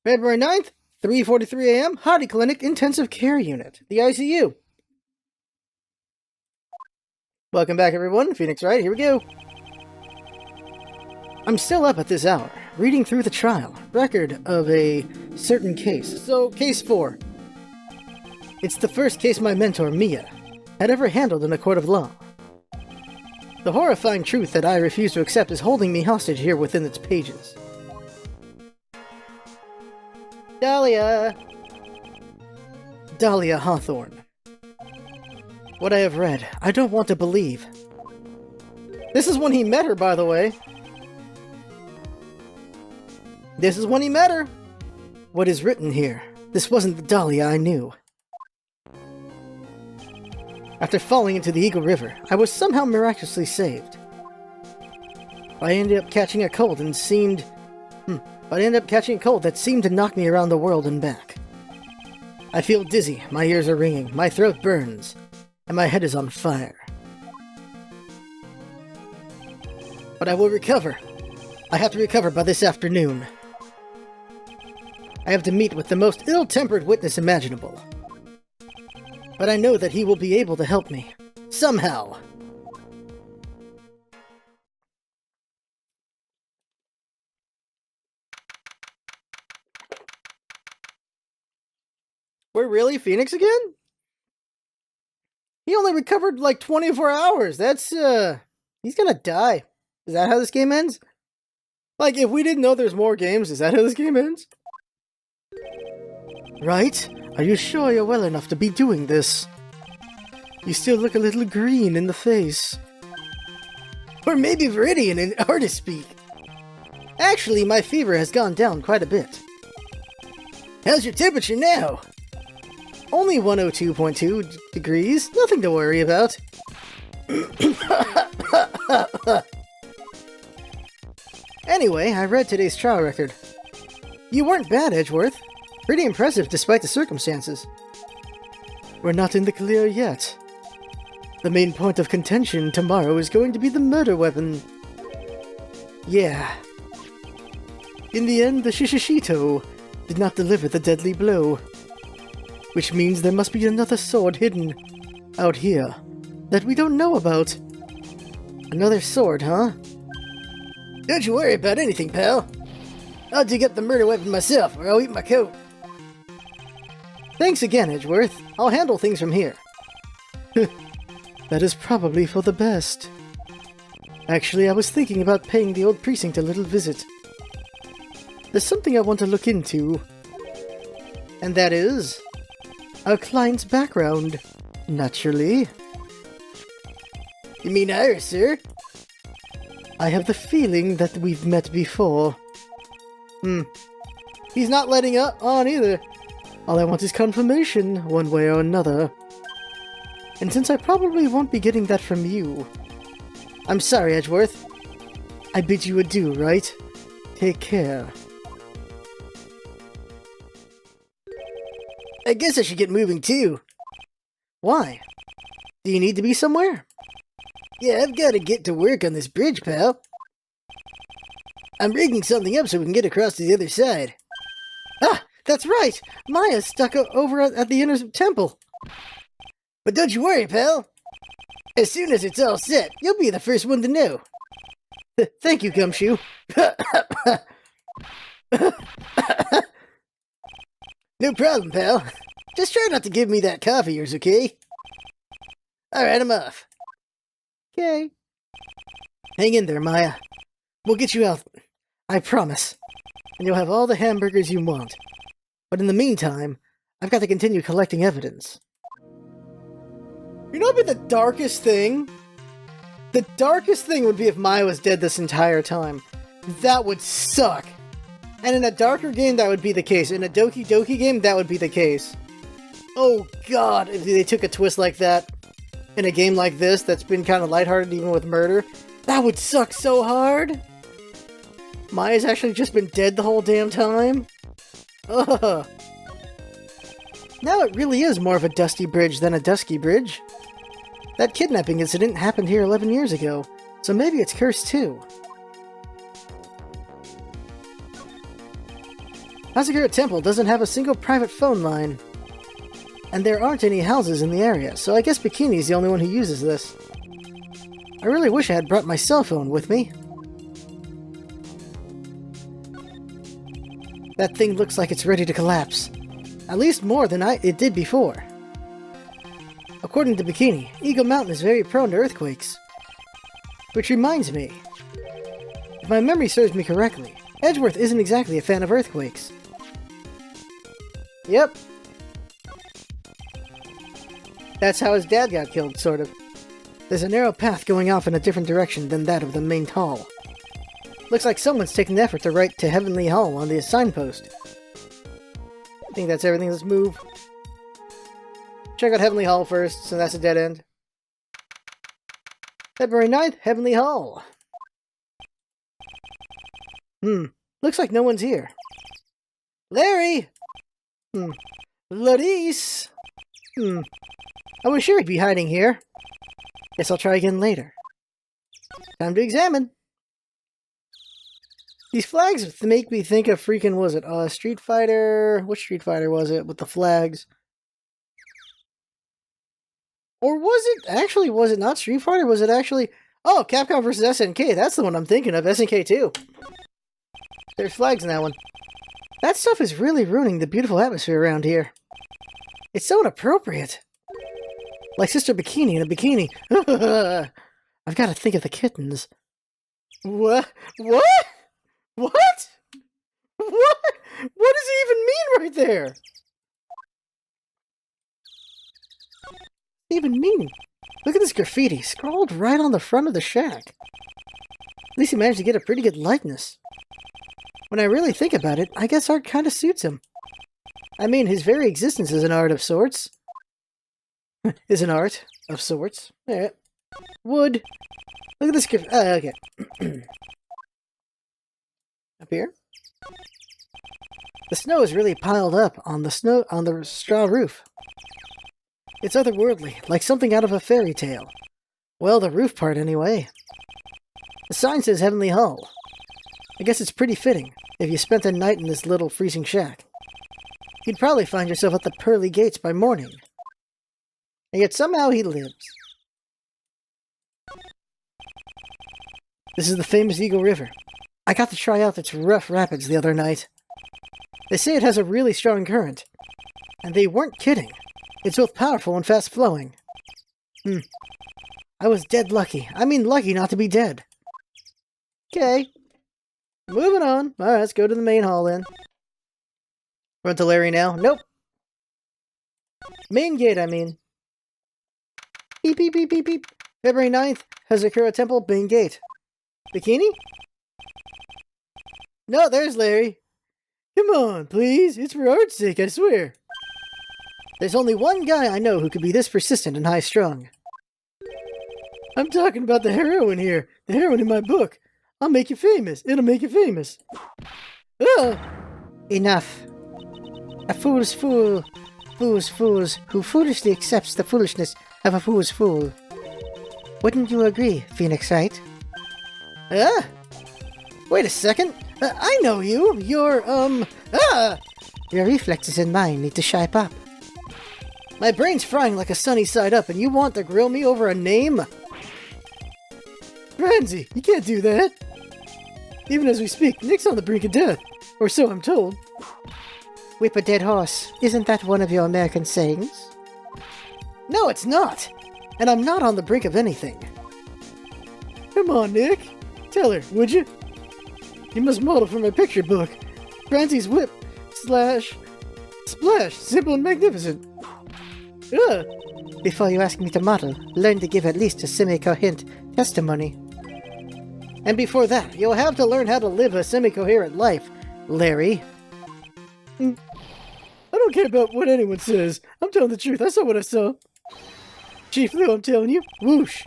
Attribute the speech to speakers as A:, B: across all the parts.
A: February 9th, 3:43 a.m., Hottie Clinic Intensive Care Unit, the ICU. Welcome back, everyone. Phoenix Wright, here we go. I'm still up at this hour, reading through the trial record of a certain case. So, case 4. It's the first case my mentor, Mia, had ever handled in a court of law. The horrifying truth that I refuse to accept is holding me hostage here within its pages. Dahlia Hawthorne. What I have read, I don't want to believe. This is when he met her, by the way. This is when he met her. What is written here? This wasn't the Dahlia I knew. After falling into the Eagle River, I was somehow miraculously saved. I ended up catching a cold that seemed to knock me around the world and back. I feel dizzy, my ears are ringing, my throat burns, and my head is on fire. But I will recover. I have to recover by this afternoon. I have to meet with the most ill-tempered witness imaginable. But I know that he will be able to help me. Somehow. We're really Phoenix again? He only recovered like 24 hours. That's, he's gonna die. Is that how this game ends? Like, if we didn't know there's more games, is that how this game ends? Right? Are you sure you're well enough to be doing this? You still look a little green in the face. Or maybe Viridian in artist speak. Actually, my fever has gone down quite a bit. How's your temperature now? Only 102.2 degrees. Nothing to worry about. Anyway, I read today's trial record. You weren't bad, Edgeworth. Pretty impressive despite the circumstances. We're not in the clear yet. The main point of contention tomorrow is going to be the murder weapon. Yeah. In the end, the Shishishito did not deliver the deadly blow. Which means there must be another sword hidden out here that we don't know about. Another sword, huh? Don't you worry about anything, pal. I'll dig up the murder weapon myself, or I'll eat my coat. Thanks again, Edgeworth. I'll handle things from here. That is probably for the best. Actually, I was thinking about paying the old precinct a little visit. There's something I want to look into. And that is... our client's background. Naturally. You mean Iris, sir? I have the feeling that we've met before. He's not letting on either. All I want is confirmation, one way or another. And since I probably won't be getting that from you... I'm sorry, Edgeworth. I bid you adieu, right? Take care. I guess I should get moving too. Why? Do you need to be somewhere? Yeah, I've got to get to work on this bridge, pal. I'm rigging something up so we can get across to the other side. Ah, that's right! Maya's stuck over at the inner temple. But don't you worry, pal. As soon as it's all set, you'll be the first one to know. Thank you, Gumshoe. No problem, pal. Just try not to give me that cough of yours, okay? Alright, I'm off. Okay. Hang in there, Maya. We'll get you out. I promise. And you'll have all the hamburgers you want. But in the meantime, I've got to continue collecting evidence. You know what would be the darkest thing? The darkest thing would be if Maya was dead this entire time. That would suck. And in a darker game, that would be the case. In a Doki Doki game, that would be the case. Oh god, if they took a twist like that in a game like this that's been kind of lighthearted even with murder, that would suck so hard. Maya's actually just been dead the whole damn time. Ugh. Now it really is more of a dusty bridge than a dusky bridge. That kidnapping incident happened here 11 years ago, so maybe it's cursed too. Asakura Temple doesn't have a single private phone line. And there aren't any houses in the area, so I guess Bikini is the only one who uses this. I really wish I had brought my cell phone with me. That thing looks like it's ready to collapse. At least more than it did before. According to Bikini, Eagle Mountain is very prone to earthquakes. Which reminds me, if my memory serves me correctly, Edgeworth isn't exactly a fan of earthquakes. Yep. That's how his dad got killed, sort of. There's a narrow path going off in a different direction than that of the main hall. Looks like someone's taken the effort to write to Heavenly Hall on the signpost. I think that's everything. Let's move. Check out Heavenly Hall first, so that's a dead end. February 9th, Heavenly Hall. Looks like no one's here. Larry! Larice! I was sure he'd be hiding here. Guess I'll try again later. Time to examine. These flags make me think of freaking, was it Street Fighter? Which Street Fighter was it with the flags? Or was it not Street Fighter? Was it actually... Oh, Capcom vs. SNK. That's the one I'm thinking of. SNK 2. There's flags in that one. That stuff is really ruining the beautiful atmosphere around here. It's so inappropriate. Like Sister Bikini in a bikini. I've got to think of the kittens. What? What? What? What? What does he even mean right there? Even meaning? Look at this graffiti scrawled right on the front of the shack. At least he managed to get a pretty good likeness. When I really think about it, I guess art kind of suits him. I mean, his very existence is an art of sorts. Is an art of sorts. Alright. Wood. Look at this graffiti. Okay. Up here. The snow is really piled up on the straw roof. It's otherworldly, like something out of a fairy tale. Well, the roof part anyway. The sign says Heavenly Hall. I guess it's pretty fitting, if you spent the night in this little freezing shack. You'd probably find yourself at the pearly gates by morning. And yet somehow he lives. This is the famous Eagle River. I got to try out its rough rapids the other night. They say it has a really strong current. And they weren't kidding. It's both powerful and fast-flowing. I was dead lucky. I mean lucky not to be dead. Okay. Moving on. Alright, let's go to the main hall then. Run to Larry now. Nope. Main gate, I mean. Beep, beep, beep, beep, beep. February 9th, Hazakura Temple, main gate. Bikini? No, there's Larry. Come on, please. It's for art's sake, I swear. There's only one guy I know who could be this persistent and high-strung. I'm talking about the heroine here. The heroine in my book. I'll make you famous. It'll make you famous. Ugh! Enough. A fool's fool. Fool's fools who foolishly accepts the foolishness of a fool's fool. Wouldn't you agree, Phoenix Wright? Wait a second. I know you. You're, Your reflexes and mine need to shape up. My brain's frying like a sunny side up, and you want to grill me over a name? Franzi, you can't do that. Even as we speak, Nick's on the brink of death. Or so I'm told. Whip a dead horse. Isn't that one of your American sayings? No, it's not. And I'm not on the brink of anything. Come on, Nick. Tell her, would you? You must model for my picture book. Franzi's whip. Splash. Simple and magnificent. Ugh. Before you ask me to model, learn to give at least a semi-coherent testimony. And before that, you'll have to learn how to live a semi-coherent life, Larry. I don't care about what anyone says. I'm telling the truth. I saw what I saw. Chief Lou, I'm telling you. Whoosh.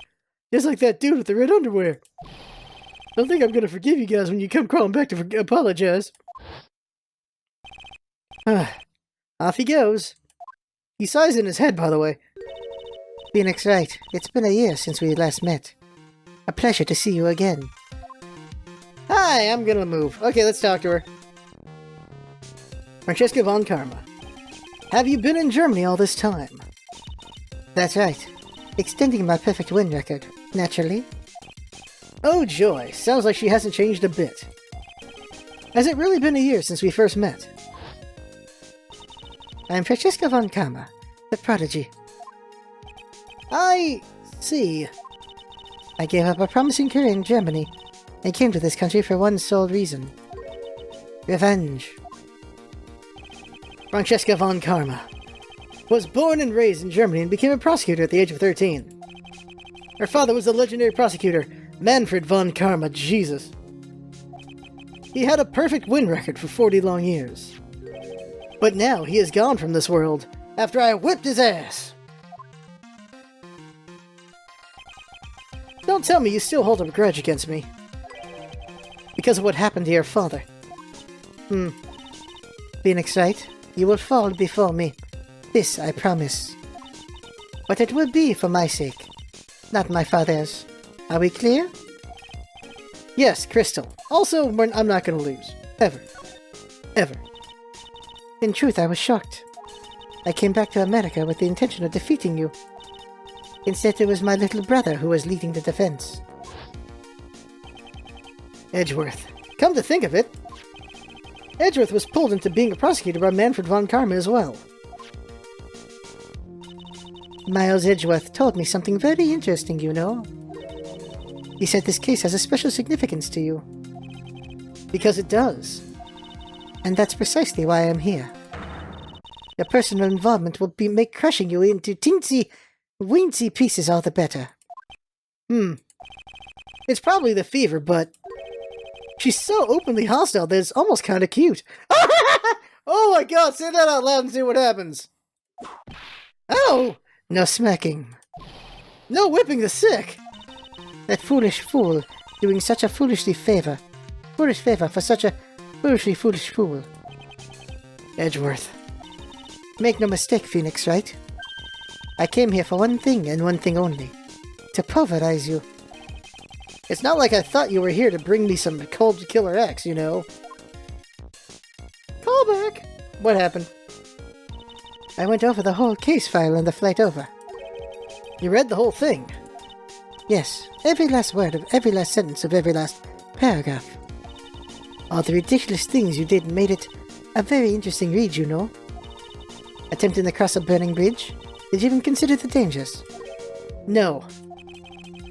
A: Just like that dude with the red underwear. Don't think I'm gonna forgive you guys when you come crawling back to apologize. Off he goes. He sighs in his head, by the way. Phoenix Wright, it's been a year since we last met. A pleasure to see you again. Hi, I'm gonna move. Okay, let's talk to her. Francesca von Karma. Have you been in Germany all this time?
B: That's right. Extending my perfect win record, naturally.
A: Oh joy, sounds like she hasn't changed a bit. Has it really been a year since we first met?
B: I'm Francesca von Karma, the prodigy.
A: I see.
B: I gave up a promising career in Germany and came to this country for one sole reason. Revenge.
A: Francesca von Karma was born and raised in Germany and became a prosecutor at the age of 13. Her father was the legendary prosecutor, Manfred von Karma, Jesus. He had a perfect win record for 40 long years. But now he is gone from this world, after I whipped his ass! Don't tell me you still hold a grudge against me. Because of what happened to your father.
B: Phoenix Wright, you will fall before me. This I promise. But it will be for my sake, not my father's. Are we clear?
A: Yes, Crystal. Also, I'm not gonna lose. Ever. Ever.
B: In truth, I was shocked. I came back to America with the intention of defeating you. Instead, it was my little brother who was leading the defense.
A: Edgeworth. Come to think of it, Edgeworth was pulled into being a prosecutor by Manfred von Karma as well.
B: Miles Edgeworth told me something very interesting, you know. He said this case has a special significance to you.
A: Because it does.
B: And that's precisely why I'm here. Your personal involvement will make crushing you into teensy-weensy pieces all the better.
A: It's probably the fever, but she's so openly hostile that it's almost kind of cute. Oh my god, say that out loud and see what happens. Oh!
B: No smacking.
A: No whipping the sick.
B: That foolish fool doing such a foolish favor for such a foolish fool.
A: Edgeworth.
B: Make no mistake, Phoenix Wright. I came here for one thing and one thing only. To pulverize you.
A: It's not like I thought you were here to bring me some cold killer X, you know. Callback. What happened?
B: I went over the whole case file on the flight over.
A: You read the whole thing?
B: Yes, every last word of every last sentence of every last paragraph. All the ridiculous things you did made it a very interesting read, you know. Attempting to cross a burning bridge? Did you even consider the dangers?
A: No.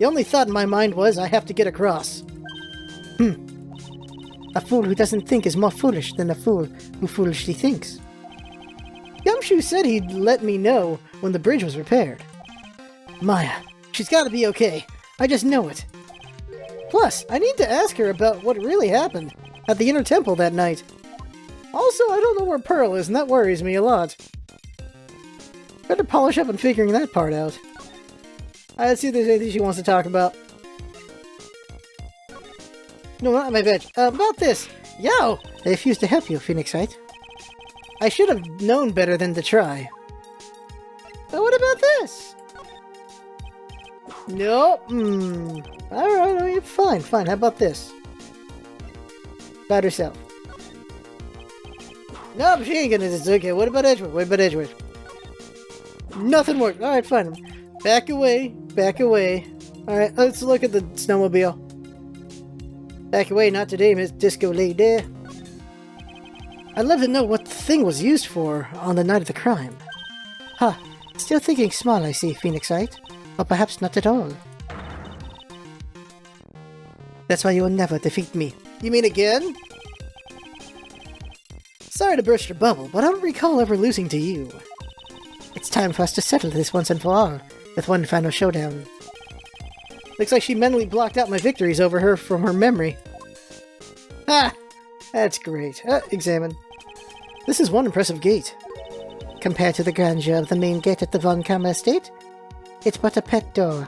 A: The only thought in my mind was, I have to get across.
B: A fool who doesn't think is more foolish than a fool who foolishly thinks.
A: Gumshoe said he'd let me know when the bridge was repaired. Maya, she's gotta be okay. I just know it. Plus, I need to ask her about what really happened at the Inner Temple that night. Also, I don't know where Pearl is, and that worries me a lot. Better polish up on figuring that part out. Let's see if there's anything she wants to talk about. No, not my bitch. About this. Yo!
B: I refuse to help you, Phoenix Wright.
A: I should have known better than to try. But what about this? Nope. Alright, fine. How about this? About herself. Nope, she ain't gonna. It's okay. What about Edgeworth? Nothing worked. Alright, fine. Back away. Alright, let's look at the snowmobile. Back away, not today, Miss Disco Lady. I'd love to know what the thing was used for on the night of the crime.
B: Still thinking small, I see, Phoenix Wright. Or perhaps not at all. That's why you will never defeat me.
A: You mean again? Sorry to burst your bubble, but I don't recall ever losing to you.
B: It's time for us to settle this once and for all, with one final showdown.
A: Looks like she mentally blocked out my victories over her from her memory. Ha! That's great. Examine. This is one impressive gate.
B: Compared to the grandeur of the main gate at the Von Karma estate, it's but a pet door.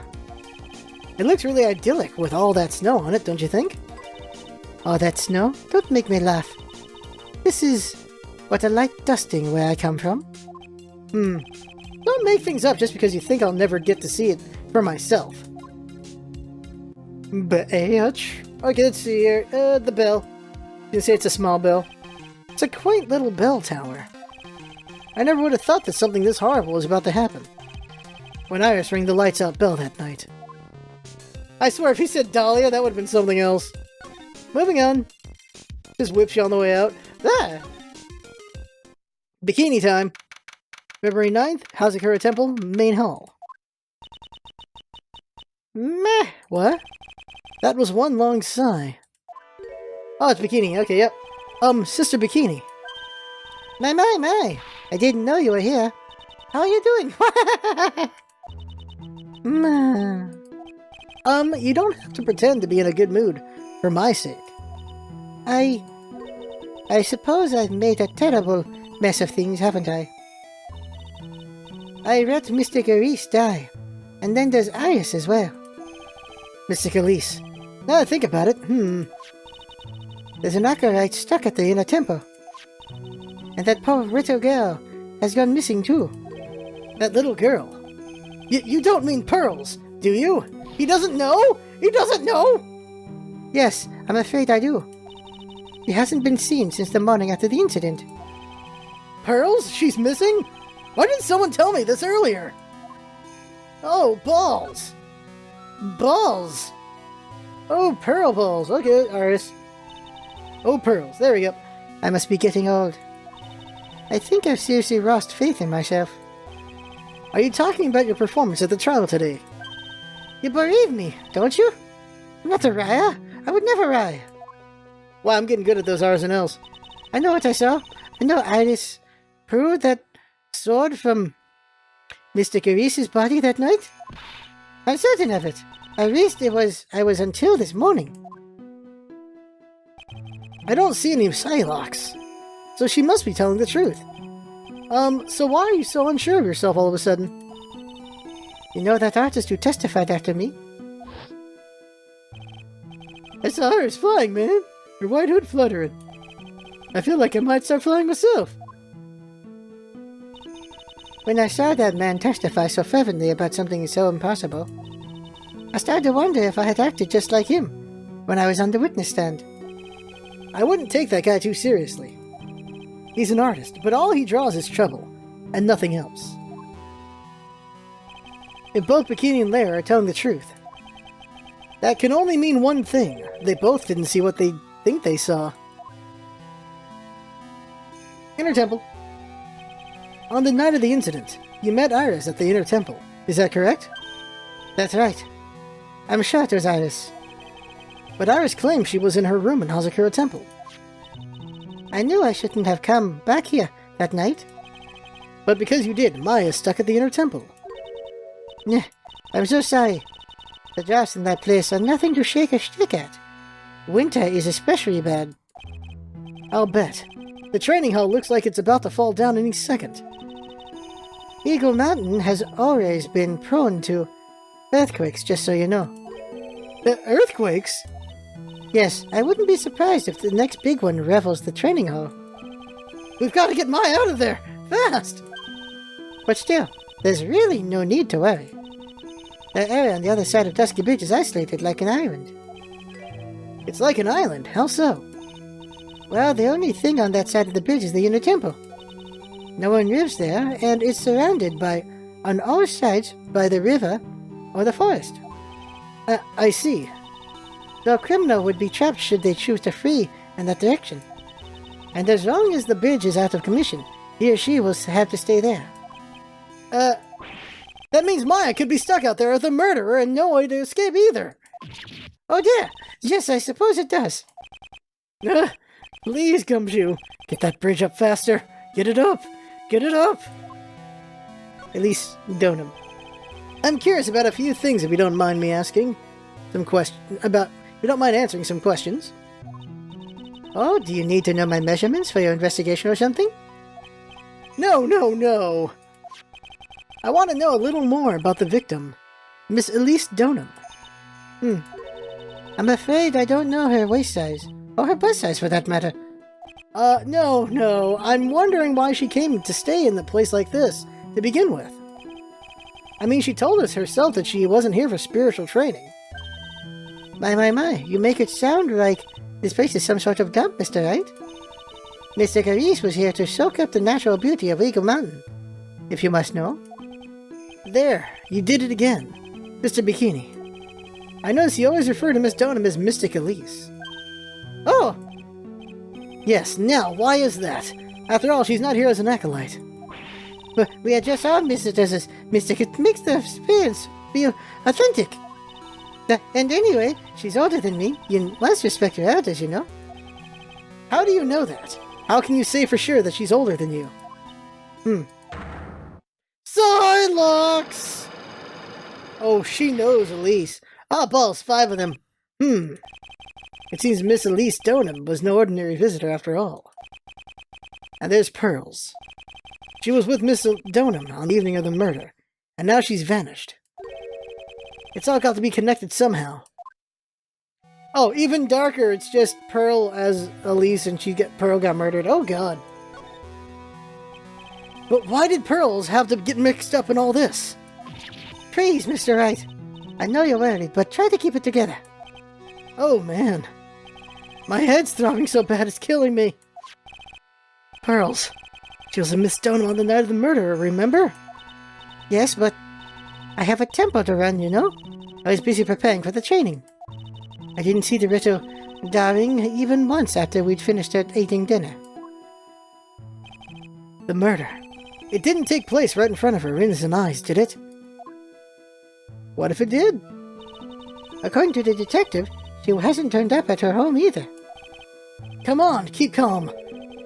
A: It looks really idyllic with all that snow on it, don't you think?
B: All that snow? Don't make me laugh. This is but a light dusting where I come from.
A: Don't make things up just because you think I'll never get to see it for myself. Bitch. Okay, let's see here. The bell. You can say it's a small bell. It's a quaint little bell tower. I never would have thought that something this horrible was about to happen. When Iris rang the lights out bell that night. I swear, if he said Dahlia, that would have been something else. Moving on. Just whips you on the way out. Ah! Bikini time. February 9th, Hazakura Temple, Main Hall. Meh. What? That was one long sigh. Oh, it's Bikini. Okay, yep. Sister Bikini.
B: My. I didn't know you were here. How are you doing?
A: You don't have to pretend to be in a good mood, for my sake.
B: I suppose I've made a terrible mess of things, haven't I? I let Mr. Garis die, and then there's Iris as well.
A: Mr. Elise. Now that I think about it,
B: There's an acolyte stuck at the inner temple. And that poor little girl has gone missing too.
A: That little girl? You don't mean Pearls, do you? He doesn't know? He doesn't know?
B: Yes, I'm afraid I do. She hasn't been seen since the morning after the incident.
A: Pearls? She's missing? Why didn't someone tell me this earlier? Oh, balls. Balls. Oh, pearl balls. Okay, Iris. Oh, Pearls. There we go.
B: I must be getting old. I think I've seriously lost faith in myself.
A: Are you talking about your performance at the trial today?
B: You believe me, don't you? I'm not a liar. I would never lie.
A: Wow, I'm getting good at those R's and L's.
B: I know what I saw. I know Iris pulled that sword from Mr. Garis's body that night. I'm certain of it. At least I was until this morning.
A: I don't see any Psylocks, so she must be telling the truth. So why are you so unsure of yourself all of a sudden?
B: You know that artist who testified after me?
A: I saw hers flying, man. Her white hood fluttering. I feel like I might start flying myself.
B: When I saw that man testify so fervently about something so impossible, I started to wonder if I had acted just like him when I was on the witness stand.
A: I wouldn't take that guy too seriously. He's an artist, but all he draws is trouble, and nothing else. If both Bikini and Lair are telling the truth, that can only mean one thing. They both didn't see what they think they saw. Inner Temple. On the night of the incident, you met Iris at the Inner Temple. Is that correct?
B: That's right. I'm sure it was Iris.
A: But Iris claims she was in her room in Hazakura Temple.
B: I knew I shouldn't have come back here that night.
A: But because you did, Maya's stuck at the Inner Temple.
B: I'm so sorry. The drafts in that place are nothing to shake a stick at. Winter is especially bad.
A: I'll bet. The training hall looks like it's about to fall down any second.
B: Eagle Mountain has always been prone to earthquakes, just so you know.
A: The earthquakes?
B: Yes, I wouldn't be surprised if the next big one levels the training hall.
A: We've got to get Maya out of there! Fast!
B: But still, there's really no need to worry. The area on the other side of Dusky Beach is isolated like an island.
A: It's like an island? How so?
B: Well, the only thing on that side of the bridge is the Inner Temple. No one lives there, and it's surrounded by, on all sides, by the river or the forest.
A: I see.
B: So a criminal would be trapped should they choose to flee in that direction. And as long as the bridge is out of commission, he or she will have to stay there.
A: That means Maya could be stuck out there with a murderer and no way to escape either.
B: Oh dear! Yes, I suppose it does.
A: Please, Gumshoe, get that bridge up faster. Get it up! Get it up! At least, Donum. I'm curious about a few things if you don't mind me asking. If you don't mind answering some questions.
B: Oh, do you need to know my measurements for your investigation or something?
A: No. I want to know a little more about the victim, Miss Elise Donum.
B: I'm afraid I don't know her waist size, or her bust size for that matter.
A: No. I'm wondering why she came to stay in a place like this, to begin with. I mean, she told us herself that she wasn't here for spiritual training.
B: My, you make it sound like this place is some sort of dump, Mr. Wright. Mr. Garis was here to soak up the natural beauty of Eagle Mountain, if you must know.
A: There, you did it again. Mr. Bikini. I notice you always refer to Miss Donham as Mystic Elise.
B: Oh!
A: Yes, now, why is that? After all, she's not here as an acolyte.
B: But we had just all missed it as a mystic. It makes the experience feel authentic. And anyway, she's older than me. You must respect her elders, you know.
A: How do you know that? How can you say for sure that she's older than you? Psylocke! Oh, she knows Elise. Ah, balls, 5 of them. It seems Miss Elise Donham was no ordinary visitor after all. And there's Pearls. She was with Miss Donham on the evening of the murder, and now she's vanished. It's all got to be connected somehow. Oh, even darker, it's just Pearl as Elise and Pearl got murdered. Oh god. But why did Pearls have to get mixed up in all this?
B: Please, Mr. Wright. I know you're worried, but try to keep it together.
A: Oh man. My head's throbbing so bad it's killing me. Pearls. She was a Miss Donham on the night of the murder, remember?
B: Yes, but I have a tempo to run, you know. I was busy preparing for the training. I didn't see the ritual daring even once after we'd finished eating dinner.
A: The murder. It didn't take place right in front of her innocent eyes, did it? What if it did?
B: According to the detective, she hasn't turned up at her home either.
A: Come on, keep calm.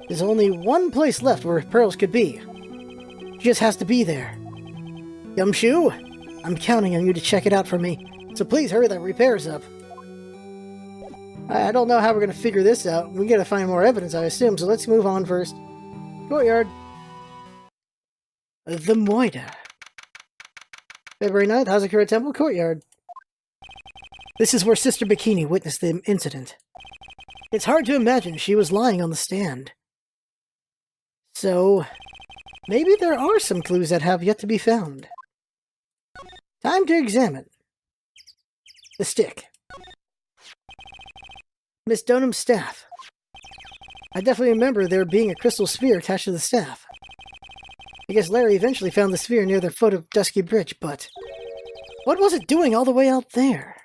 A: There's only one place left where Pearls could be. She just has to be there. Gumshoe, I'm counting on you to check it out for me, so please hurry the repairs up. I don't know how we're going to figure this out. We gotta find more evidence, I assume, so let's move on first. Courtyard. The Moida. February 9th, Hazakura Temple Courtyard. This is where Sister Bikini witnessed the incident. It's hard to imagine she was lying on the stand. So, maybe there are some clues that have yet to be found. Time to examine. The stick. Miss Donham's staff. I definitely remember there being a crystal sphere attached to the staff. I guess Larry eventually found the sphere near the foot of Dusky Bridge, but what was it doing all the way out there?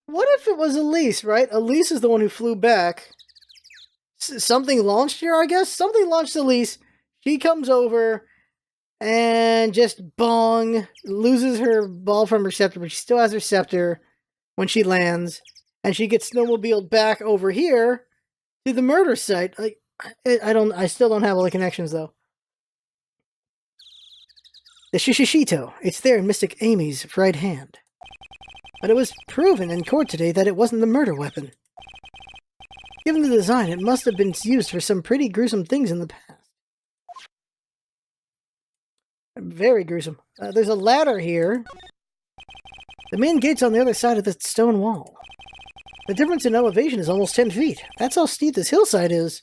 A: What if it was Elise, right? Elise is the one who flew back. Something launched her, I guess? Something launched Elise. She comes over and just bong, loses her ball from her scepter, but she still has her scepter when she lands. And she gets snowmobiled back over here to the murder site. Like, I still don't have all the connections, though. The Shishishito. It's there in Mystic Amy's right hand. But it was proven in court today that it wasn't the murder weapon. Given the design, it must have been used for some pretty gruesome things in the past. Very gruesome. There's a ladder here. The main gate's on the other side of the stone wall. The difference in elevation is almost 10 feet. That's how steep this hillside is.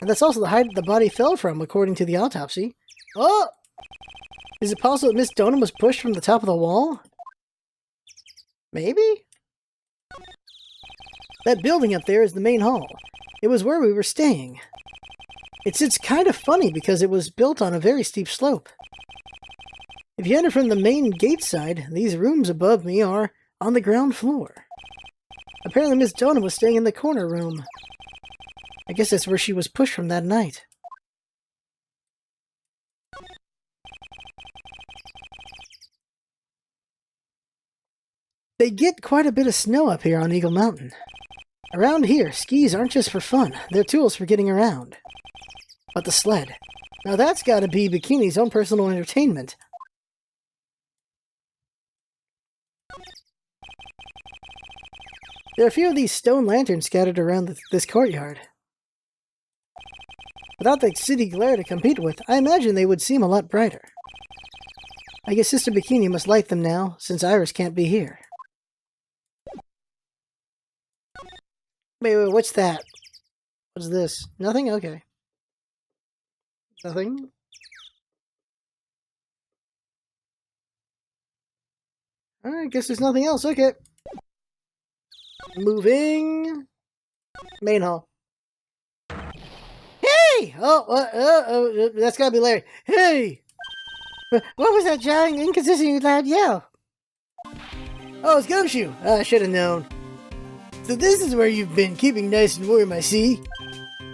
A: And that's also the height the body fell from, according to the autopsy. Oh! Is it possible that Miss Donham was pushed from the top of the wall? Maybe? That building up there is the main hall. It was where we were staying. It's kind of funny because it was built on a very steep slope. If you enter from the main gate side, these rooms above me are on the ground floor. Apparently Miss Donham was staying in the corner room. I guess that's where she was pushed from that night. They get quite a bit of snow up here on Eagle Mountain. Around here, skis aren't just for fun, they're tools for getting around. But the sled. Now that's gotta be Bikini's own personal entertainment. There are a few of these stone lanterns scattered around this courtyard. Without the city glare to compete with, I imagine they would seem a lot brighter. I guess Sister Bikini must light them now, since Iris can't be here. Wait, what's that? What's this? Nothing? Okay. Nothing? I guess there's nothing else. Okay. Moving. Main hall. Hey! That's gotta be Larry. Hey!
B: What was that jarring, inconsistent, loud yell?
A: Oh, it's Gumshoe. I should have known. So this is where you've been, keeping nice and warm, I see.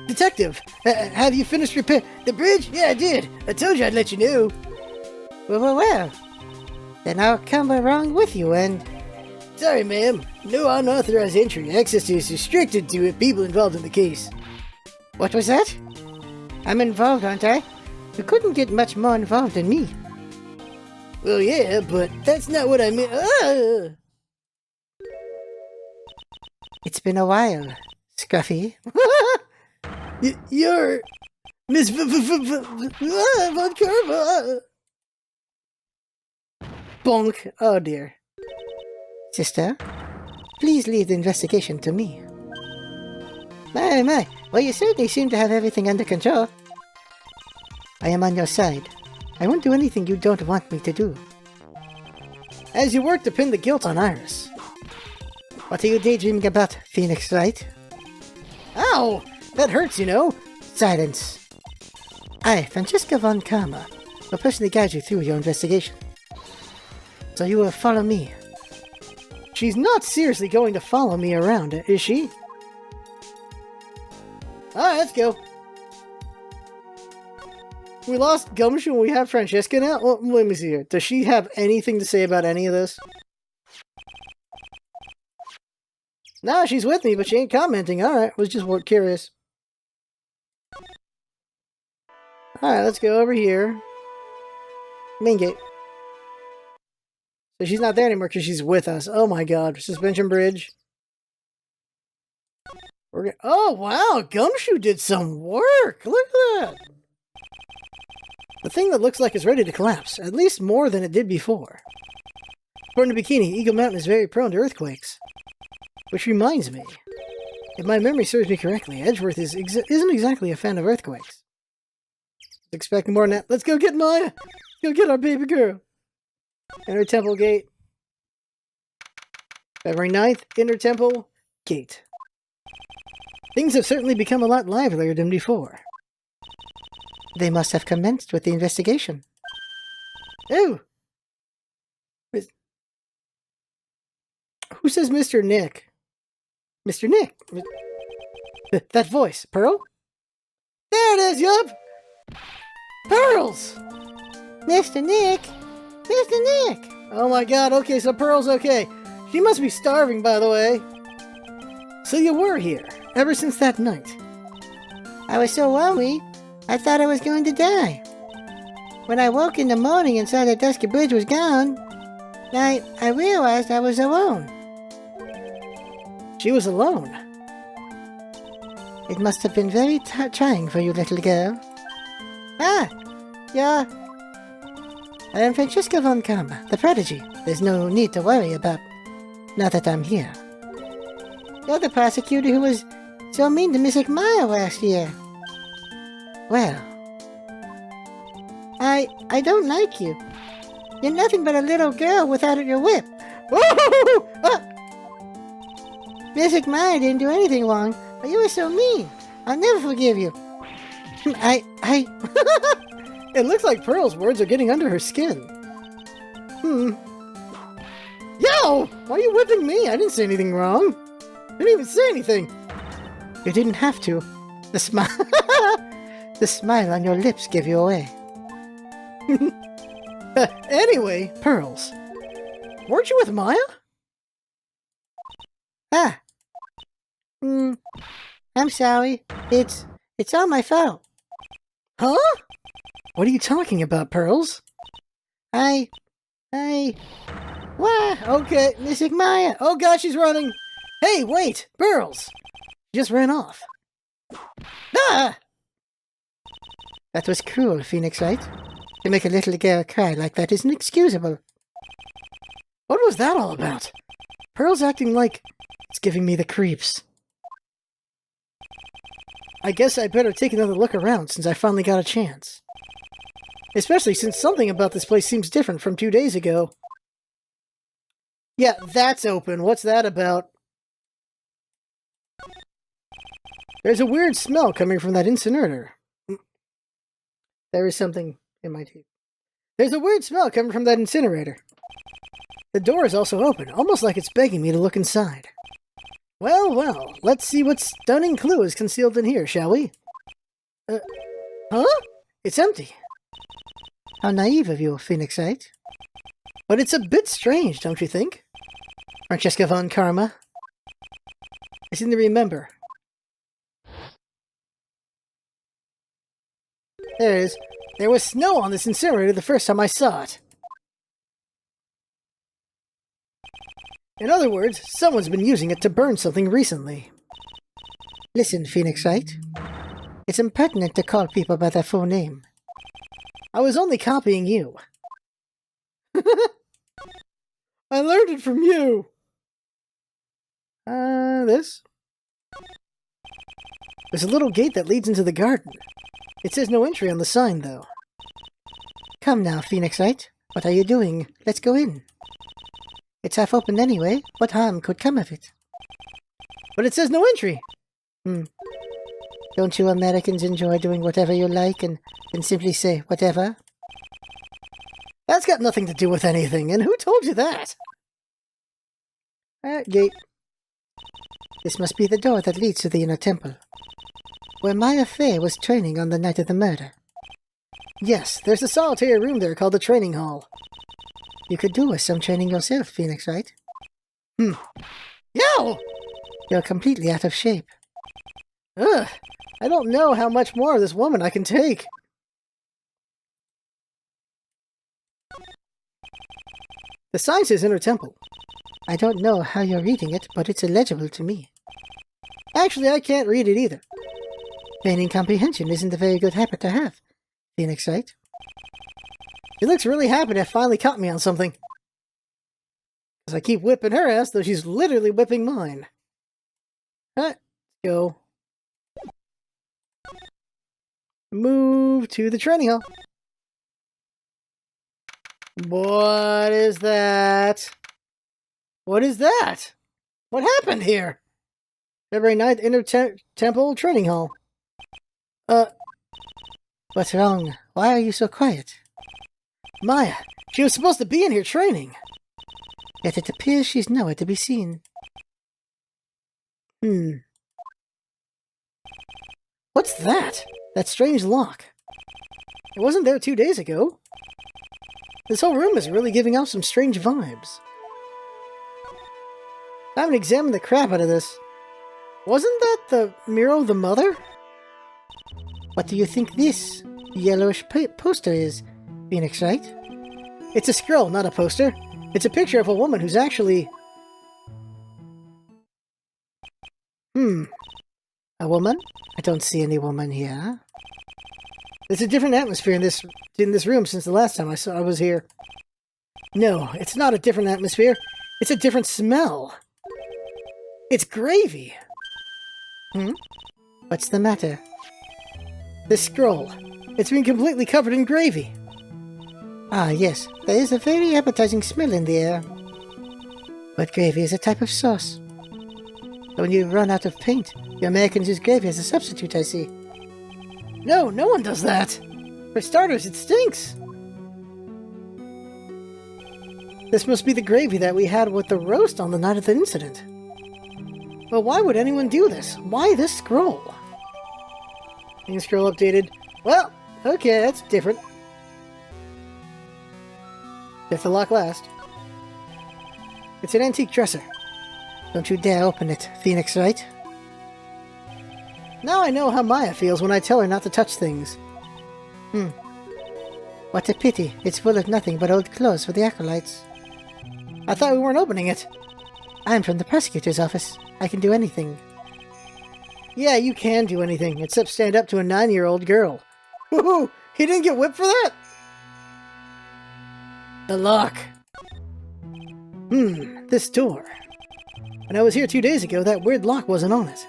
A: Detective, have you finished the bridge? Yeah, I did. I told you I'd let you know.
B: Well. Then I'll come along with you and...
A: Sorry, ma'am. No unauthorized entry. Access is restricted to people involved in the case.
B: What was that? I'm involved, aren't I? You couldn't get much more involved than me.
A: Well, yeah, but that's not what I meant.
B: It's been a while, Scruffy.
A: You're Miss Von Curva. Bonk. Oh dear.
B: Sister, please leave the investigation to me. My. Well, you certainly seem to have everything under control. I am on your side. I won't do anything you don't want me to do.
A: As you work to pin the guilt on Iris.
B: What are you daydreaming about, Phoenix Wright?
A: Ow! That hurts, you know.
B: Silence. I, Francesca von Karma, will personally guide you through your investigation. So you will follow me.
A: She's not seriously going to follow me around, is she? Alright, let's go. We lost Gumshoe and we have Francesca now? Well, let me see here. Does she have anything to say about any of this? No, she's with me, but she ain't commenting. Alright, was just curious. Alright, let's go over here. Main gate. So she's not there anymore because she's with us. Oh my god. Suspension bridge. Oh wow, Gumshoe did some work! Look at that! The thing that looks like it's ready to collapse, at least more than it did before. According to Bikini, Eagle Mountain is very prone to earthquakes. Which reminds me, if my memory serves me correctly, Edgeworth isn't exactly a fan of earthquakes. Expect more than that. Let's go get Maya! Let's go get our baby girl! Inner Temple Gate. February 9th, Inner Temple Gate. Things have certainly become a lot livelier than before.
B: They must have commenced with the investigation.
A: Oh! Who says Mr. Nick? Mr. Nick? That voice. Pearl? There it is, yup! Pearls!
B: Mr. Nick! Mr. Nick!
A: Oh my god, okay, so Pearl's okay. She must be starving, by the way. So you were here, ever since that night.
B: I was so worried, I thought I was going to die. When I woke in the morning and saw the dusky bridge was gone, I realized I was alone.
A: She was alone.
B: It must have been very trying for you, little girl. Ah! Yeah. I am Francesca von Karma, the prodigy. There's no need to worry about, now that I'm here. You're the prosecutor who was so mean to Miss Maya last year. Well, I don't like you. You're nothing but a little girl without your whip. Woo-hoo-hoo-hoo! Ah! Miss Maya didn't do anything wrong, but you were so mean. I'll never forgive you.
A: It looks like Pearl's words are getting under her skin. Yo! Why are you whipping me? I didn't say anything wrong. I didn't even say anything.
B: You didn't have to. The smile on your lips gave you away.
A: Anyway, Pearls. Weren't you with Maya?
B: Ah. I'm sorry. It's all my fault.
A: Huh? What are you talking about, Pearls?
B: Wah!
A: Okay,
B: Miss Maya.
A: Oh god, she's running. Hey, wait, Pearls. She just ran off. Ah!
B: That was cruel, Phoenix Wright. To make a little girl cry like that is inexcusable.
A: What was that all about? Pearl's acting like it's giving me the creeps. I guess I better take another look around since I finally got a chance. Especially since something about this place seems different from 2 days ago. Yeah, that's open. What's that about? There's a weird smell coming from that incinerator. There is something in my teeth. There's a weird smell coming from that incinerator. The door is also open, almost like it's begging me to look inside. Well, well, let's see what stunning clue is concealed in here, shall we? Huh? It's empty.
B: How naive of you, Phoenixite.
A: But it's a bit strange, don't you think? Francesca von Karma. I seem to remember. There it is. There was snow on this incinerator the first time I saw it. In other words, someone's been using it to burn something recently.
B: Listen, Phoenixite. It's impertinent to call people by their full name.
A: I was only copying you. I learned it from you. This? There's a little gate that leads into the garden. It says no entry on the sign, though.
B: Come now, Phoenixite. What are you doing? Let's go in. It's half open anyway. What harm could come of it?
A: But it says no entry.
B: Don't you Americans enjoy doing whatever you like and simply say whatever?
A: That's got nothing to do with anything, and who told you that? Gate.
B: This must be the door that leads to the inner temple, where Maya Fey was training on the night of the murder.
A: Yes, there's a solitary room there called the training hall.
B: You could do with some training yourself, Phoenixite.
A: Yo!
B: You're completely out of shape.
A: Ugh, I don't know how much more of this woman I can take. The sign says inner temple.
B: I don't know how you're reading it, but it's illegible to me.
A: Actually, I can't read it either.
B: Feigning comprehension isn't a very good habit to have, Phoenixite.
A: She looks really happy to finally caught me on something. Because I keep whipping her ass, though she's literally whipping mine. Let's go. Move to the training hall. What is that? What is that? What happened here? February 9th, Inner Temple Training Hall.
B: What's wrong? Why are you so quiet?
A: Maya, she was supposed to be in here training.
B: Yet it appears she's nowhere to be seen.
A: What's that? That strange lock. It wasn't there 2 days ago. This whole room is really giving off some strange vibes. I haven't examined the crap out of this. Wasn't that the Miro the Mother?
B: What do you think this yellowish poster is, Phoenixite?
A: It's a scroll, not a poster. It's a picture of a woman who's actually...
B: A woman? I don't see any woman here.
A: There's a different atmosphere in this room since the last time I was here. No, it's not a different atmosphere. It's a different smell. It's gravy.
B: What's the matter?
A: This scroll. It's been completely covered in gravy.
B: Ah, yes. There is a very appetizing smell in the air. But gravy is a type of sauce. When you run out of paint, you Americans use gravy as a substitute, I see.
A: No, no one does that. For starters, it stinks. This must be the gravy that we had with the roast on the night of the incident. But why would anyone do this? Why this scroll? New scroll updated. Well, okay, that's different. If the lock last. It's an antique dresser.
B: Don't you dare open it, Phoenixite.
A: Now I know how Maya feels when I tell her not to touch things.
B: What a pity. It's full of nothing but old clothes for the acolytes.
A: I thought we weren't opening it.
B: I'm from the prosecutor's office. I can do anything.
A: Yeah, you can do anything, except stand up to a 9-year-old girl. Woohoo! He didn't get whipped for that? The lock. This door. When I was here 2 days ago, that weird lock wasn't on it.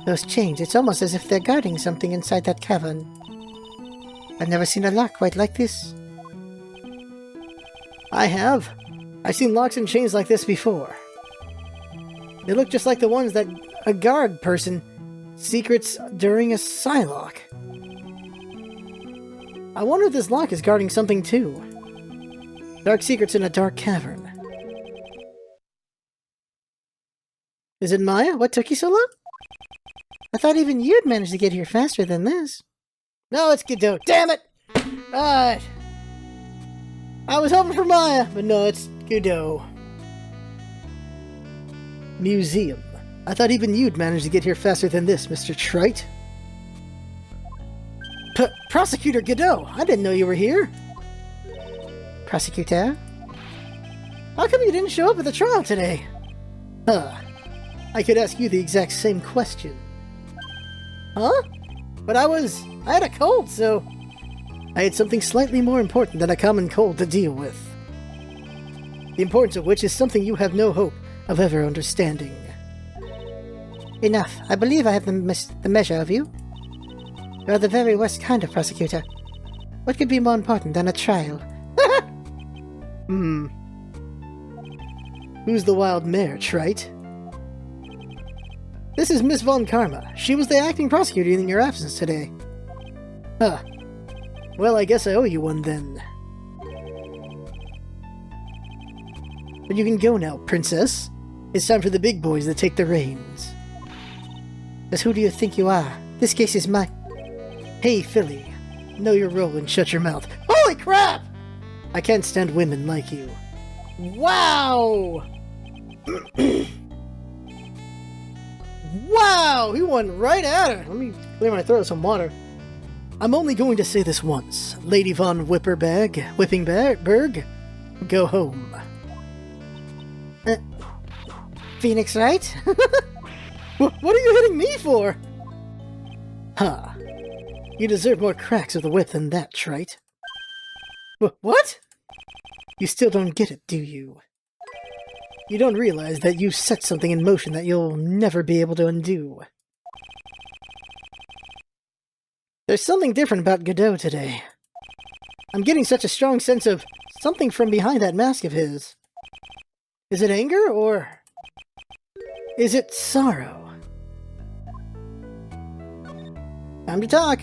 B: Those chains, it's almost as if they're guarding something inside that cavern. I've never seen a lock quite like this.
A: I have. I've seen locks and chains like this before. They look just like the ones that a guard person secrets during a Psylocke. I wonder if this lock is guarding something too. Dark secrets in a dark cavern. Is it Maya? What took you so long?
B: I thought even you'd managed to get here faster than this.
A: No, it's Godot. Damn it! Alright. I was hoping for Maya, but no, it's Godot. Museum. I thought even you'd managed to get here faster than this, Mr. Trite. Prosecutor Godot! I didn't know you were here.
B: Prosecutor?
A: How come you didn't show up at the trial today? Huh. I could ask you the exact same question. Huh? But I had a cold, so... I had something slightly more important than a common cold to deal with. The importance of which is something you have no hope of ever understanding.
B: Enough. I believe I have the measure of you. You are the very worst kind of prosecutor. What could be more important than a trial?
A: Who's the wild mare, Trite? This is Miss Von Karma. She was the acting prosecutor in your absence today. Huh. Well, I guess I owe you one then. But you can go now, princess. It's time for the big boys to take the reins.
B: But who do you think you are? This case is mine.
A: Hey, Philly. Know your role and shut your mouth. Holy crap! I can't stand women like you. Wow! Wow! He went right at her! Let me clear my throat with some water. I'm only going to say this once. Lady Von Whippingberg, go home.
B: Phoenix, right?
A: What are you hitting me for? Huh. You deserve more cracks of the whip than that, Trite. What? You still don't get it, do you? You don't realize that you set something in motion that you'll never be able to undo. There's something different about Godot today. I'm getting such a strong sense of something from behind that mask of his. Is it anger, or... is it sorrow? Time to talk.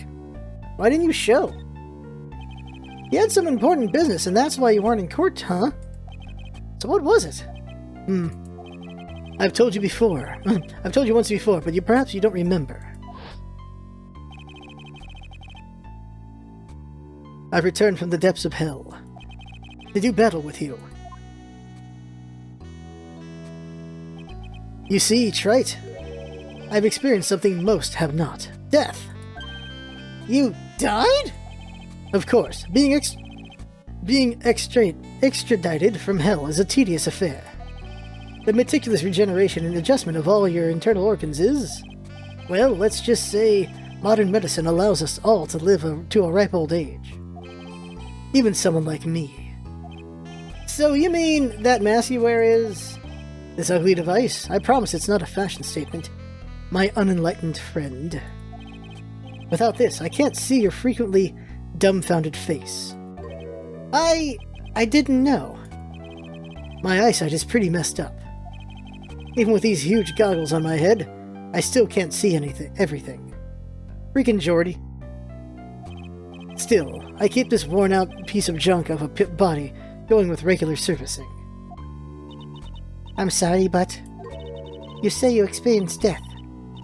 A: Why didn't you show? You had some important business, and that's why you weren't in court, huh? So what was it? I've told you before. I've told you once before, but perhaps you don't remember. I've returned from the depths of hell to do battle with you. You see, Trite, I've experienced something most have not. Death. You died? Of course, being extradited from hell is a tedious affair. The meticulous regeneration and adjustment of all your internal organs is... well, let's just say modern medicine allows us all to live to a ripe old age. Even someone like me. So you mean that mask you wear is... this ugly device? I promise it's not a fashion statement, my unenlightened friend. Without this, I can't see your frequently dumbfounded face. I didn't know. My eyesight is pretty messed up. Even with these huge goggles on my head, I still can't see everything. Freaking Geordie. Still, I keep this worn-out piece of junk of a body going with regular servicing.
B: I'm sorry, but... you say you experienced death.